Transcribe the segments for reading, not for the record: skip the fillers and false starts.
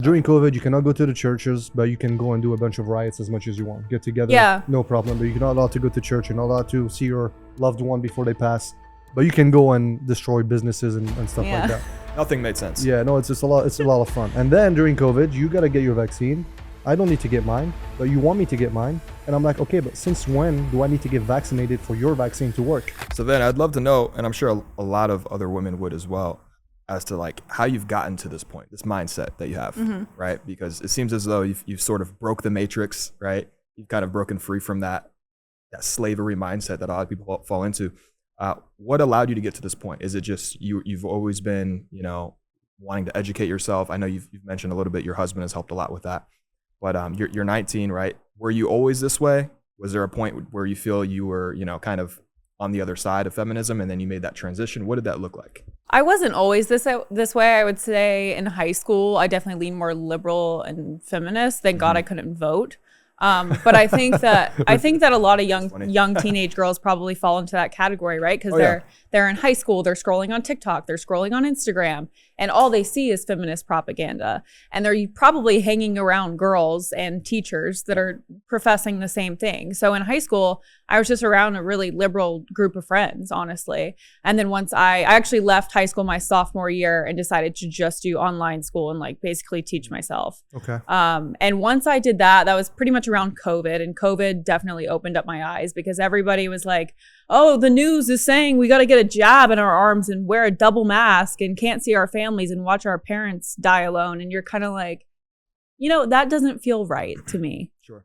During COVID, you cannot go to the churches, but you can go and do a bunch of riots as much as you want. Get together, Yeah. no problem. But you're not allowed to go to church. You're not allowed to see your loved one before they pass. But you can go and destroy businesses and stuff Yeah. like that. Nothing made sense. Yeah, no, it's just a lot. It's a lot of fun. And then during COVID, you gotta get your vaccine. I don't need to get mine, but you want me to get mine. And I'm like, okay, but since when do I need to get vaccinated for your vaccine to work? So then I'd love to know, and I'm sure a lot of other women would as well, as to like how you've gotten to this point, this mindset that you have, right? Because it seems as though you've sort of broke the matrix, right? You've kind of broken free from that slavery mindset that a lot of people fall into. What allowed you to get to this point? Is it just you've always been, wanting to educate yourself? I know you've mentioned a little bit, your husband has helped a lot with that. But you're 19, right? Were you always this way? Was there a point where you feel you were, kind of on the other side of feminism and then you made that transition? What did that look like? I wasn't always this way. I would say in high school, I definitely leaned more liberal and feminist. Thank God I couldn't vote. But I think that a lot of young teenage girls probably fall into that category, right? Because they're in high school, they're scrolling on TikTok, they're scrolling on Instagram, and all they see is feminist propaganda. And they're probably hanging around girls and teachers that are professing the same thing. So in high school, I was just around a really liberal group of friends, honestly. And then once I actually left high school my sophomore year and decided to just do online school and like basically teach myself. Okay. And once I did that, that was pretty much around COVID, and COVID definitely opened up my eyes because everybody was like, oh, the news is saying we got to get a jab in our arms and wear a double mask and can't see our families and watch our parents die alone. And you're kind of like, that doesn't feel right to me. Sure.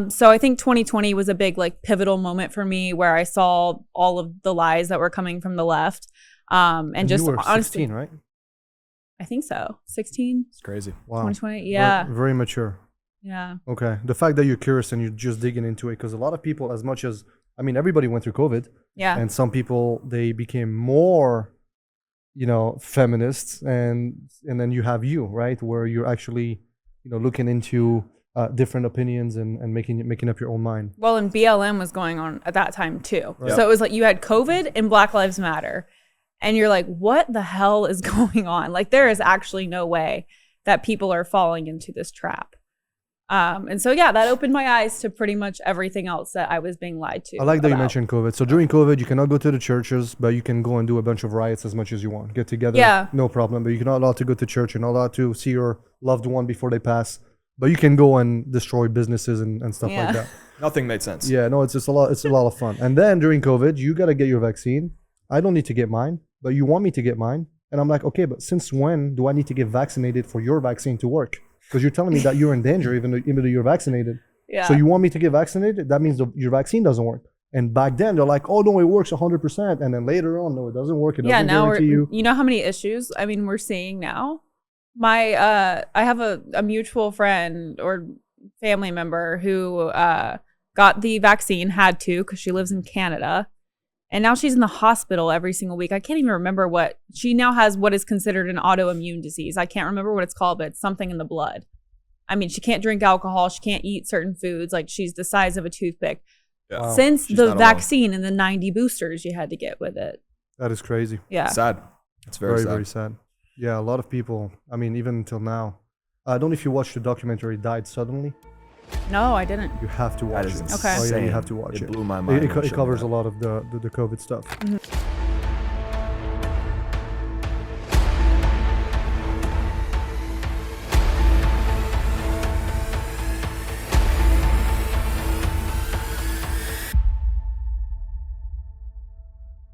So I think 2020 was a big like pivotal moment for me where I saw all of the lies that were coming from the left. And just you were honestly, 16, right? I think so. 16, It's crazy. Wow. 2020. Yeah. Very mature. Yeah. Okay. The fact that you're curious and you're just digging into it, because a lot of people, as much as, everybody went through COVID. Yeah. And some people, they became more, feminists. And then you have you, right? Where you're actually, looking into different opinions and making up your own mind. Well, and BLM was going on at that time too. Right. So it was like you had COVID and Black Lives Matter. And you're like, what the hell is going on? Like, there is actually no way that people are falling into this trap. And so, yeah, that opened my eyes to pretty much everything else that I was being lied to. I like that you about. mentioned COVID. So during COVID, you cannot go to the churches, but you can go and do a bunch of riots as much as you want. Get together, Yeah. no problem. But you're not allowed to go to church. You're not allowed to see your loved one before they pass. But you can go and destroy businesses and stuff Yeah. like that. Nothing made sense. Yeah, no, it's just a lot. It's a lot of fun. And then during COVID, you got to get your vaccine. I don't need to get mine, but you want me to get mine. And I'm like, okay, but since when do I need to get vaccinated for your vaccine to work? Because you're telling me that you're in danger even though you're vaccinated. Yeah. So you want me to get vaccinated? That means your vaccine doesn't work. And back then they're like, oh no, it works 100%. And then later on, no, it doesn't work. It doesn't now guarantee you. You know how many issues we're seeing now? I have a mutual friend or family member who got the vaccine, had to because she lives in Canada. And now she's in the hospital every single week. I can't even remember she now has what is considered an autoimmune disease. I can't remember what it's called, but it's something in the blood. She can't drink alcohol. She can't eat certain foods. Like, she's the size of a toothpick. Yeah. Wow. Since She's the not vaccine and the 90 boosters you had to get with it. That is crazy. Yeah. Sad. It's very, Very, sad. very sad. Yeah, a lot of people, even until now. I don't know if you watched the documentary Died Suddenly. No, I didn't. You have to watch That is it. insane. Okay. Oh yeah, you have to watch it. It blew my mind. It covers a lot of the COVID stuff. Mhm.